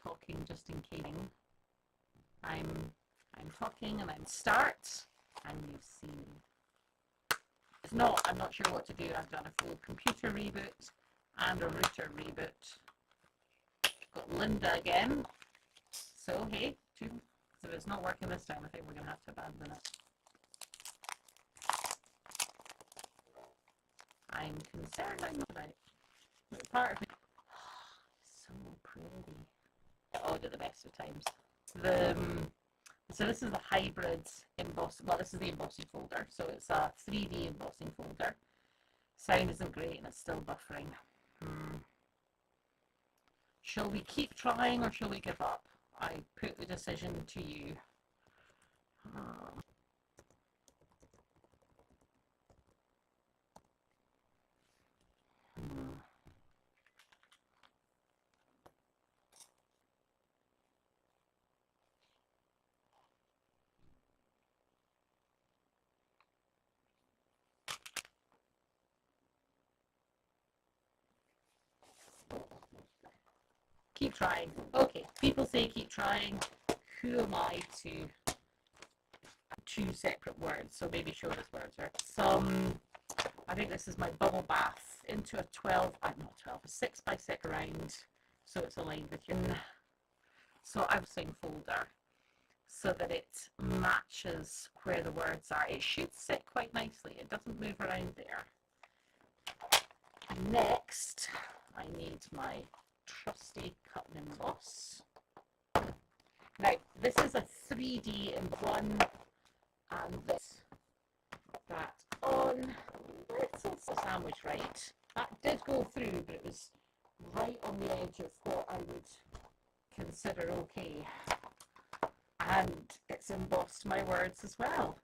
talking just in case. I'm talking and I'm start, and you see. If not, I'm not sure what to do. I've done a full computer reboot and a router reboot. Got Linda again. So hey, so if it's not working this time, I think we're going to have to abandon it. I'm concerned I'm not right. But part of me, so pretty. All at the best of times. So this is the hybrid embossing. Well, this is the embossing folder. So it's a 3D embossing folder. Sound isn't great and it's still buffering. Shall we keep trying or shall we give up? I put the decision to you. Keep trying. Okay, people say keep trying. Who am I to choose separate words? So maybe show those words are I think this is my bubble bath into a 12, not 12, a 6x6 round, so it's aligned with your. So I'm saying folder so that it matches where the words are. It should sit quite nicely. It doesn't move around there. Next, I need my trusty cut and emboss. Now, this is a 3D in one, and this, that on. It's also sandwich right. That did go through, but it was right on the edge of what I would consider okay. And it's embossed my words as well.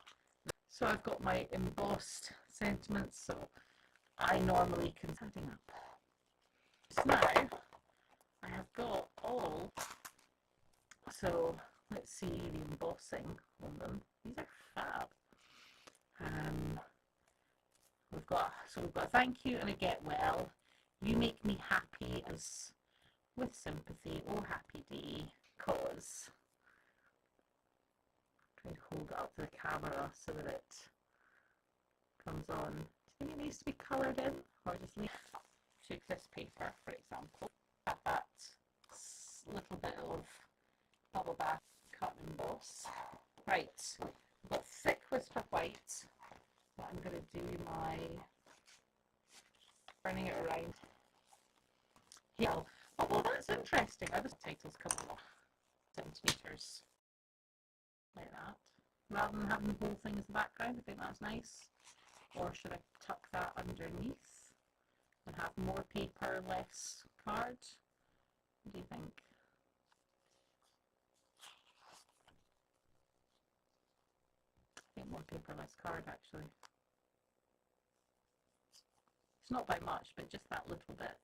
So I've got my embossed sentiments, so I normally can Stampin Up. So now I have got all, so let's see the embossing on them. These are fab. We've got a thank you and a get well. You make me happy as with sympathy. Oh, happy day. Cause try to hold it up to the camera so that it comes on. Do you think it needs to be coloured in, or just leave? Take this paper, for example. Add that little bit of bubble bath cut and emboss. Right, I've got thick whisper white. So I'm going to do my turning it around. Yeah. Oh, well, that's interesting. I just titles come off centimeters like that, rather than having the whole thing as the background. I think that's nice. Or should I tuck that underneath and have more paper, less card? What do you think? I think more paper, less card, actually. It's not by much, but just that little bit.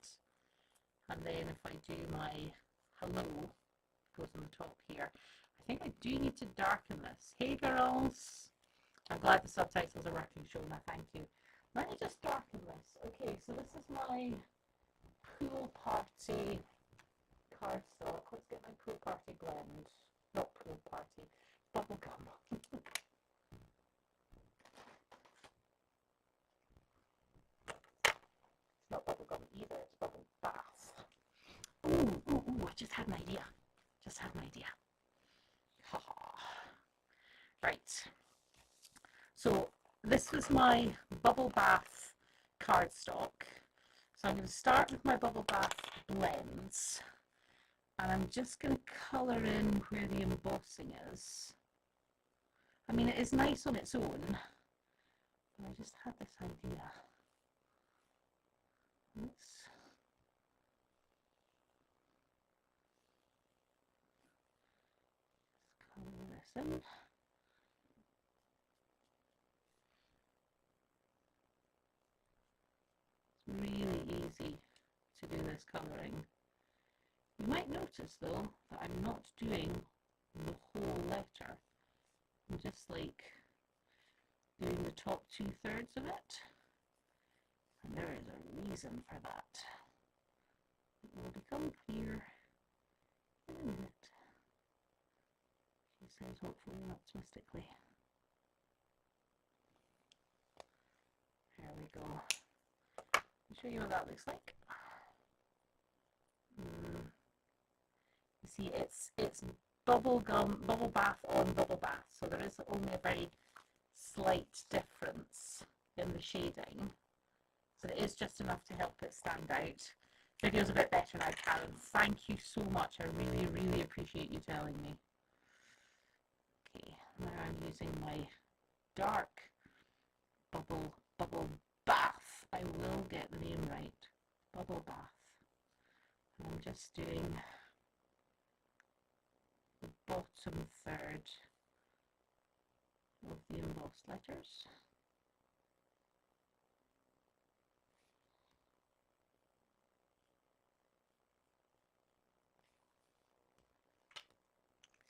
And then if I do my hello, it goes on the top here. I think I do need to darken this. Hey girls! I'm glad the subtitles are working, Shona, thank you. Let me just darken this. Okay, so this is my pool party cardstock. Let's get my pool party blend. Not pool party, bubblegum. It's not bubblegum either, it's bubble bath. Ooh, I just had an idea. Right. So this was my bubble bath cardstock. So I'm going to start with my bubble bath blends. And I'm just going to colour in where the embossing is. I mean, it is nice on its own, but I just had this idea. Let's colour this in. It's really easy to do this colouring. You might notice though that I'm not doing the whole letter. I'm just like doing the top 2/3 of it. And there is a reason for that. It will become clear in a says hopefully and optimistically. There we go. I'll show you what that looks like. You see, it's bubble bath on bubble bath, so there is only a very slight difference in the shading. So it is just enough to help it stand out. Video's a bit better now, Karen. Thank you so much. I really, really appreciate you telling me. Okay, now I'm using my dark bubble bath. I will get the name right. Bubble bath. And I'm just doing the bottom third of the embossed letters.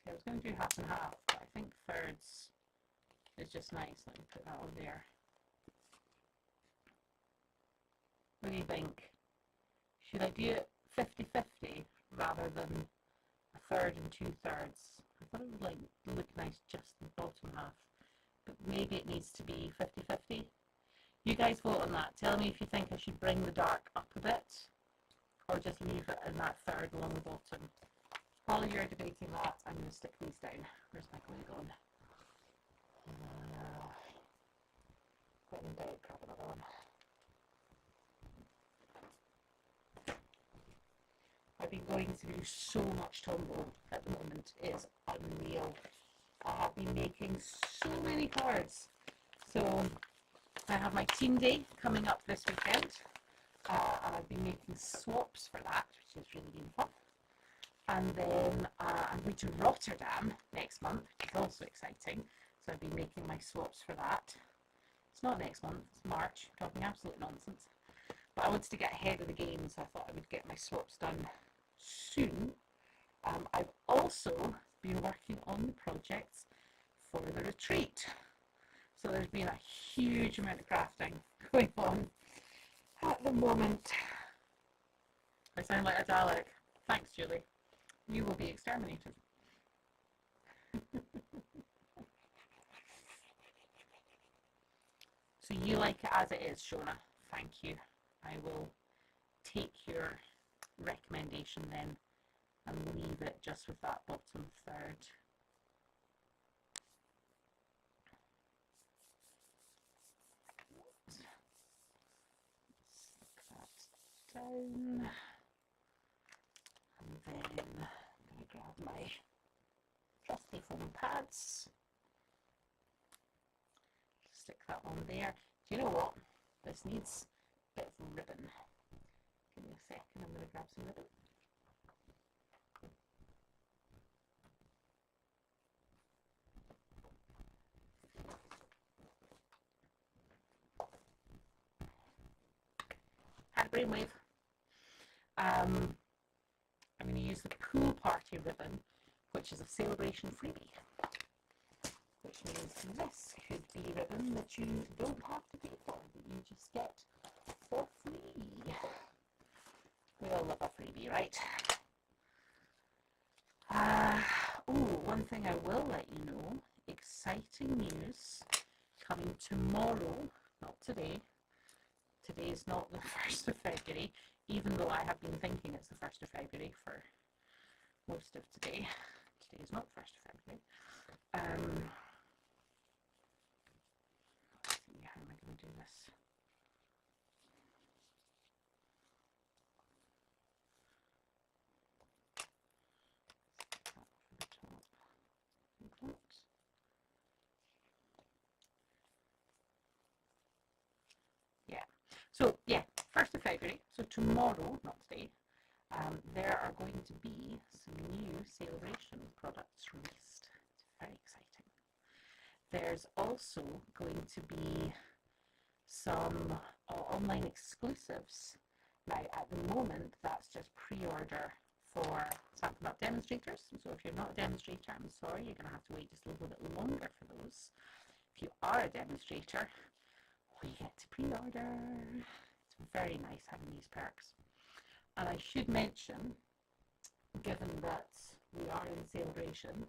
I was going to do half and half, but I think thirds is just nice. Let me put that on there. What do you think? Should I do it 50-50 rather than a third and 2/3? I thought it would look nice just the bottom half, but maybe it needs to be 50-50. You guys vote on that. Tell me if you think I should bring the dark up a bit or just leave it in that third along the bottom. While you're debating that, I'm going to stick these down. Where's my glue gone? Put them down, grab another one. I've been going through so much Tombow at the moment. It's unreal. I have been making so many cards. So I have my team day coming up this weekend. And I've been making swaps for that, which is really been fun. And then I'm going to Rotterdam next month, which is also exciting. So I've been making my swaps for that. It's not next month, it's March. I'm talking absolute nonsense. But I wanted to get ahead of the game, so I thought I would get my swaps done soon. I've also been working on the projects for the retreat. So there's been a huge amount of crafting going on at the moment. I sound like a Dalek. Thanks, Julie. You will be exterminated. So you like it as it is, Shona. Thank you. I will take your recommendation then and leave it just with that bottom third. Stick that down. And then I'm going to grab my trusty foam pads. Stick that on there. Do you know what? This needs a bit of ribbon. Give me a second, I'm going to grab some ribbon. Had a brainwave. I'm going to use the pool party ribbon, which is a celebration freebie. Which means this could be ribbon that you don't have to pay for, that you just get for free. We all love a freebie, right? One thing I will let you know, exciting news coming tomorrow, not today. Today is not the 1st of February, even though I have been thinking it's the 1st of February for most of today. Today is not the 1st of February. Let's see, how am I going to do this? Yeah. So yeah, 1st of February. So tomorrow, not today, there are going to be some new celebration products released. It's very exciting. There's also going to be some online exclusives. Now, at the moment, that's just pre-order for Stampin' Up demonstrators. So if you're not a demonstrator, I'm sorry, you're going to have to wait just a little bit longer for those. If you are a demonstrator, we get to pre-order. It's very nice having these perks. And I should mention, given that we are in celebration,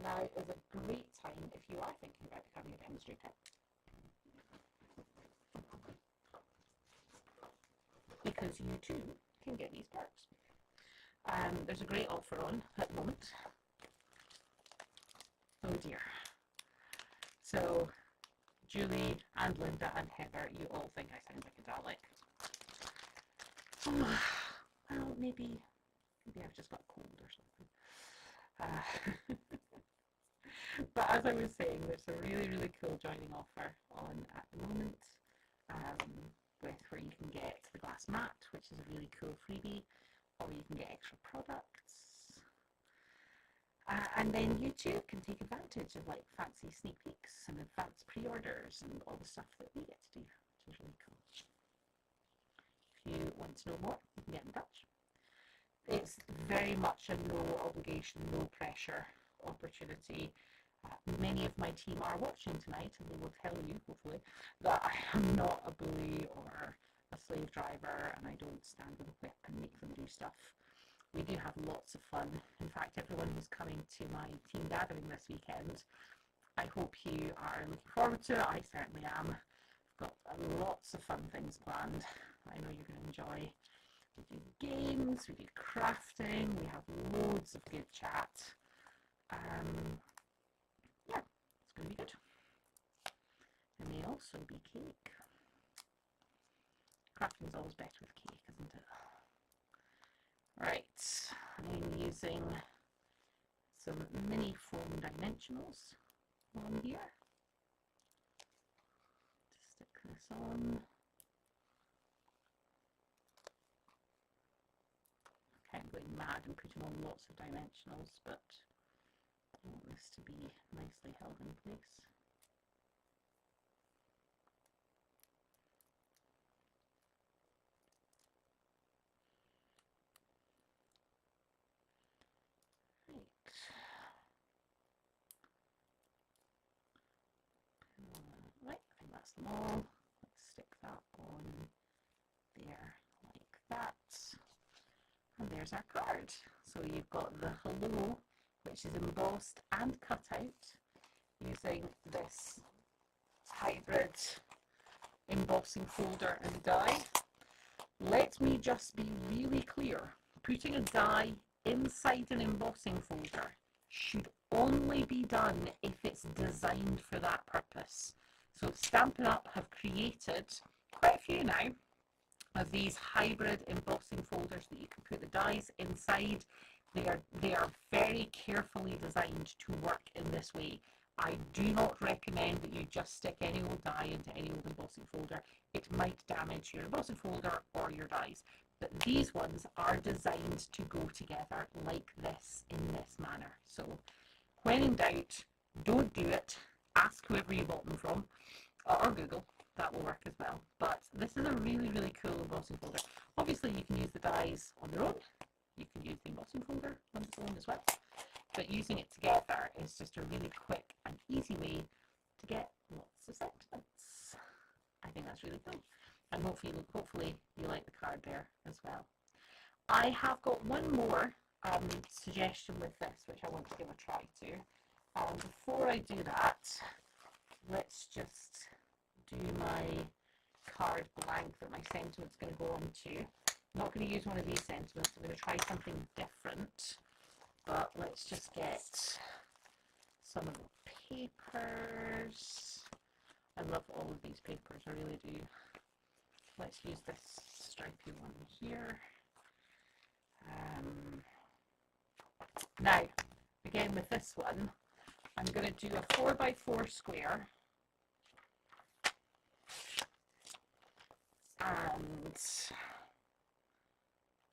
Now is a great time if you are thinking about becoming a demonstrator, because you too can get these perks. There's a great offer on at the moment. Oh dear. So Julie and Linda and Heather, you all think I sound like a Dalek. Oh, well, maybe I've just got a cold or something. But as I was saying, there's a really, really cool joining offer on at the moment, with where you can get the glass mat, which is a really cool freebie, or you can get extra products. And then you too can take advantage of like fancy sneak peeks and advanced pre-orders and all the stuff that we get to do, which is really cool. If you want to know more, you can get in touch. It's very much a no obligation, no pressure opportunity. Many of my team are watching tonight, and they will tell you, hopefully, that I am not a bully or a slave driver, and I don't stand with a whip and make them do stuff. We do have lots of fun. In fact, everyone who's coming to my team gathering this weekend, I hope you are looking forward to it. I certainly am. I've got lots of fun things planned. I know you're going to enjoy. We do games, we do crafting, we have loads of good chat. Yeah, it's going to be good. There may also be cake. Crafting's always better with cake, isn't it? Right, I'm using some mini foam dimensionals on here to stick this on. I'm going mad and putting on lots of dimensionals, but I want this to be nicely held in place. Right, I think that's them all. Let's stick that on there like that. And there's our card. So you've got the hello, which is embossed and cut out using this hybrid embossing folder and die. Let me just be really clear. Putting a die inside an embossing folder should only be done if it's designed for that purpose. So Stampin' Up have created quite a few now of these hybrid embossing folders that you can put the dies inside. They are very carefully designed to work in this way. I do not recommend that you just stick any old die into any old embossing folder. It might damage your embossing folder or your dies. But these ones are designed to go together like this, in this manner. So when in doubt, don't do it. Ask whoever you bought them from, or Google. That will work as well. But this is a really, really cool embossing folder. Obviously you can use the dies on their own. You can use the embossing folder on its own as well. But using it together is just a really quick and easy way to get lots of sentiments. I think that's really cool. And hopefully you like the card there as well. I have got one more suggestion with this, which I want to give a try to. Before I do that, let's just do my card blank that my sentiment's going to go on to. I'm not going to use one of these sentiments. I'm going to try something different. But let's just get some of the papers. I love all of these papers, I really do. Let's use this stripy one here. Now, again with this one, I'm going to do a 4x4 square. And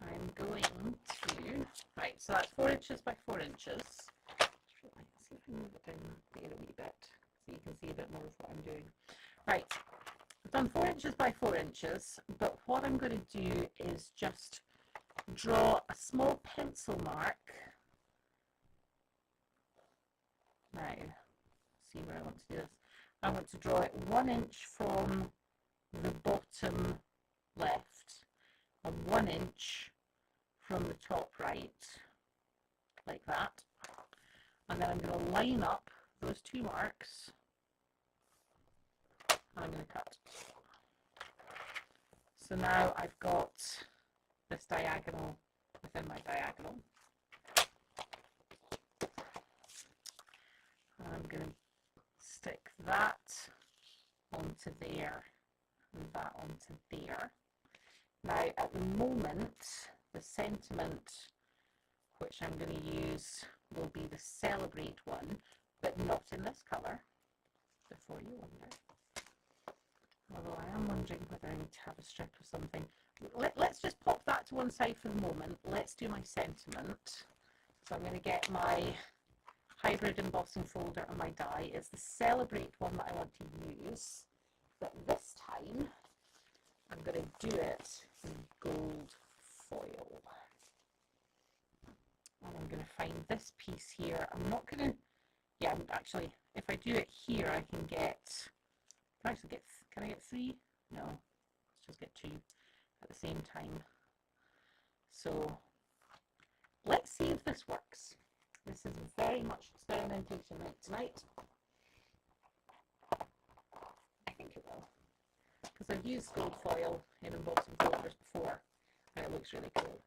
I'm going to, right, so that's 4 inches by 4 inches. Let's see if I move it down there a wee bit so you can see a bit more of what I'm doing. Right, I've done 4 inches by 4 inches, but what I'm going to do is just draw a small pencil mark. Now, see where I want to do this. I want to draw it 1 inch from the bottom left and 1 inch from the top right, like that. and then I'm going to line up those two marks, and I'm going to cut. So now I've got this diagonal within my diagonal. I'm going to stick that onto there and that onto there. Now at the moment, the sentiment which I'm going to use will be the Celebrate one, but not in this colour, before you wonder. Although I am wondering whether I need to have a strip or something. Let's just pop that to one side for the moment. Let's do my sentiment. So I'm going to get my hybrid embossing folder on my die. It's the Celebrate one that I want to use, but this time I'm going to do it in gold foil. And I'm going to find this piece here. I'm not going to, yeah, actually, if I do it here, I can get, can I get 3? No, let's just get 2 at the same time. So let's see if this works. This is very much experimentation night tonight. I think it will, because I've used gold foil in embossing folders before, and it looks really cool.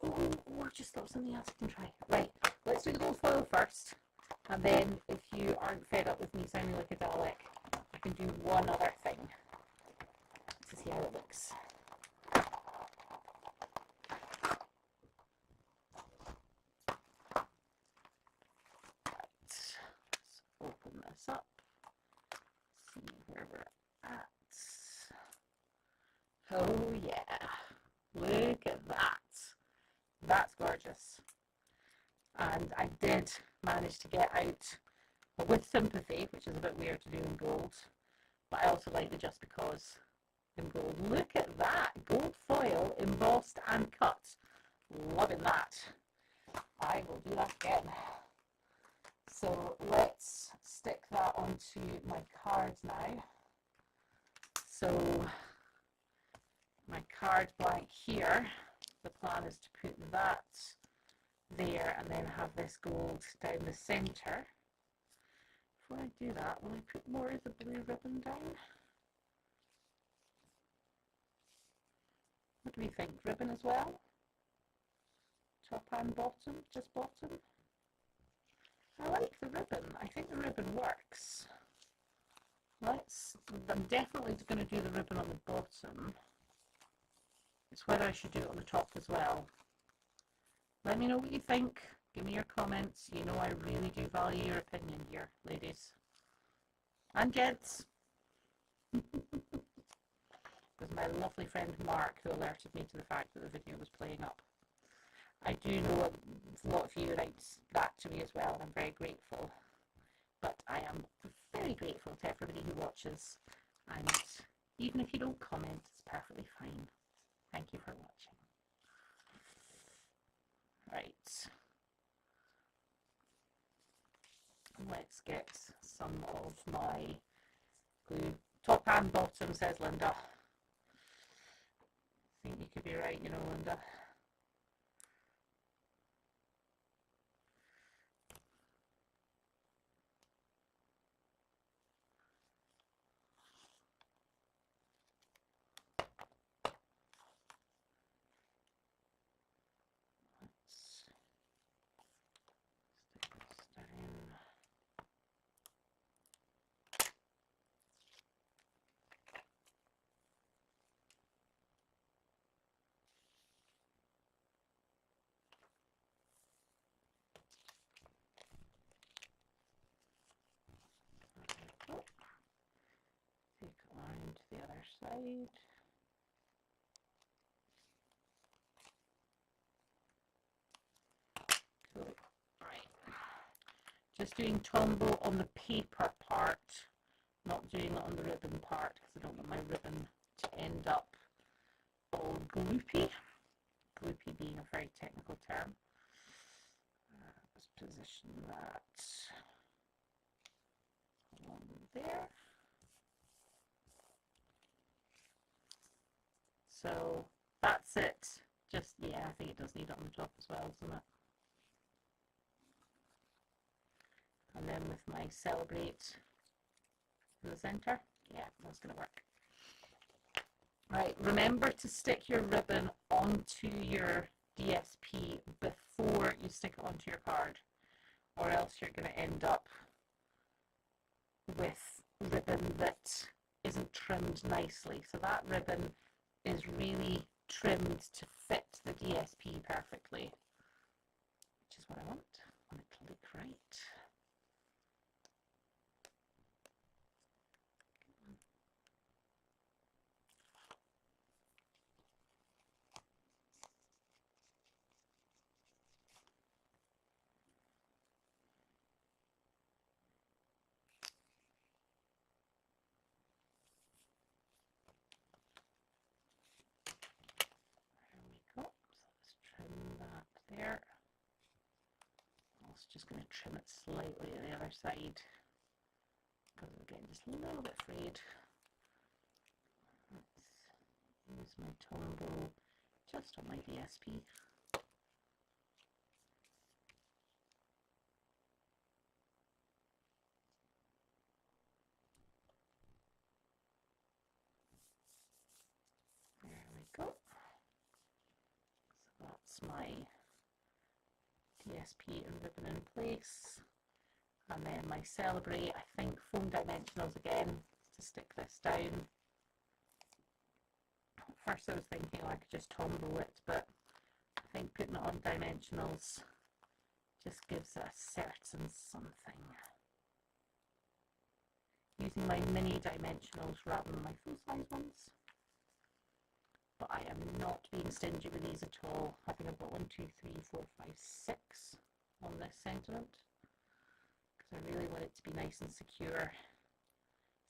Oh, I just thought something else I can try. Right, let's do the gold foil first, and then if you aren't fed up with me sounding like a Dalek, I can do one other thing to see how it looks. Let's open this up, see where we're at. Oh yeah, look at that. That's gorgeous. And I did manage to get out with sympathy, which is a bit weird to do in gold, but I also like the just because in gold. Look at that, gold foil embossed and cut. Loving that. I will do that again. So let's stick that onto my card now. So my card blank here, the plan is to put that there and then have this gold down the centre. Before I do that, will I put more of the blue ribbon down? What do we think? Ribbon as well? Top and bottom? Just bottom? I like the ribbon. I think the ribbon works. I'm definitely going to do the ribbon on the bottom. It's whether I should do it on the top as well. Let me know what you think. Give me your comments. You know I really do value your opinion here, ladies. And gents. It was my lovely friend Mark who alerted me to the fact that the video was playing up. I do know a lot of you write that to me as well, and I'm very grateful. But I am very grateful to everybody who watches. And even if you don't comment, it's perfectly fine. Thank you for watching. Right. Let's get some of my glue. Top and bottom, says Linda. I think you could be right, you know, Linda. Take it around to the other side. Cool. Right. Just doing Tombow on the paper part, not doing it on the ribbon part, because I don't want my ribbon to end up all gloopy. Gloopy being a very technical term. Let's position that along there. So that's it. Just, yeah, I think it does need it on the top as well, doesn't it? in with my Celebrate in the center. Yeah, that's going to work. Right, remember to stick your ribbon onto your DSP before you stick it onto your card, or else you're going to end up with ribbon that isn't trimmed nicely. So that ribbon is really trimmed to fit the DSP perfectly, which is what I want. I want it to look right. There. I was just going to trim it slightly on the other side because I'm getting just a little bit frayed. Let's use my Tombow just on my DSP. There we go. So that's my DSP and ribbon in place, and then my Celebrate, I think foam dimensionals again to stick this down. At first I was thinking I could just Tombow it, but I think putting it on dimensionals just gives it a certain something. Using my mini dimensionals rather than my full size ones. But I am not being stingy with these at all. I think I've got 1, 2, 3, 4, 5, 6 on this sentiment because I really want it to be nice and secure,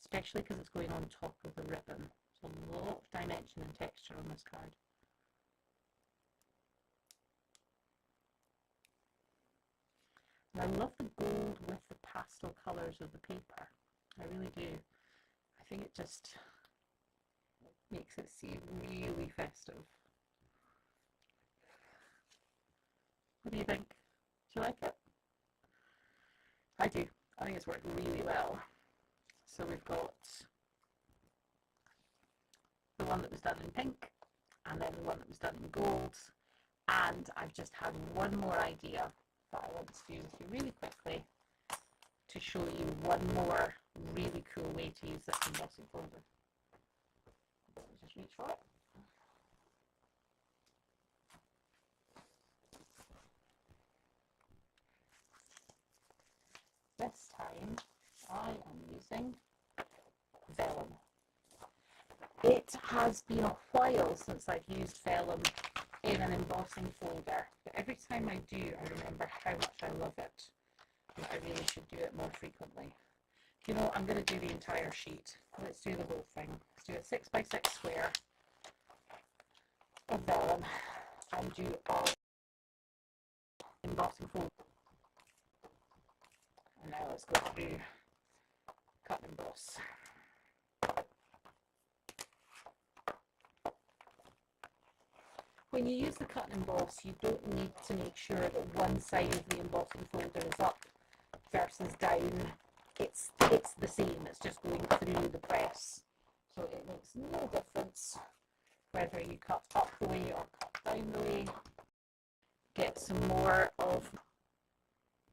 especially because it's going on top of the ribbon. So a lot of dimension and texture on this card. And I love the gold with the pastel colours of the paper. I really do. I think it just makes it seem really festive. What do you think? Do you like it? I do. I think it's worked really well. So we've got the one that was done in pink, and then the one that was done in gold, and I've just had one more idea that I want to do with you really quickly to show you one more really cool way to use this embossing folder. So just reach for it. This time I am using vellum. It has been a while since I've used vellum in an embossing folder, but every time I do I remember how much I love it, and I really should do it more frequently. You know, I'm going to do the entire sheet. Let's do the whole thing. Let's do a 6 by 6 square of vellum and do all embossing folder. And now let's go through cut and emboss. When you use the cut and emboss, you don't need to make sure that one side of the embossing folder is up versus down. It's the same, it's just going through the press. So it makes no difference whether you cut up the way or cut down the way. Get some more of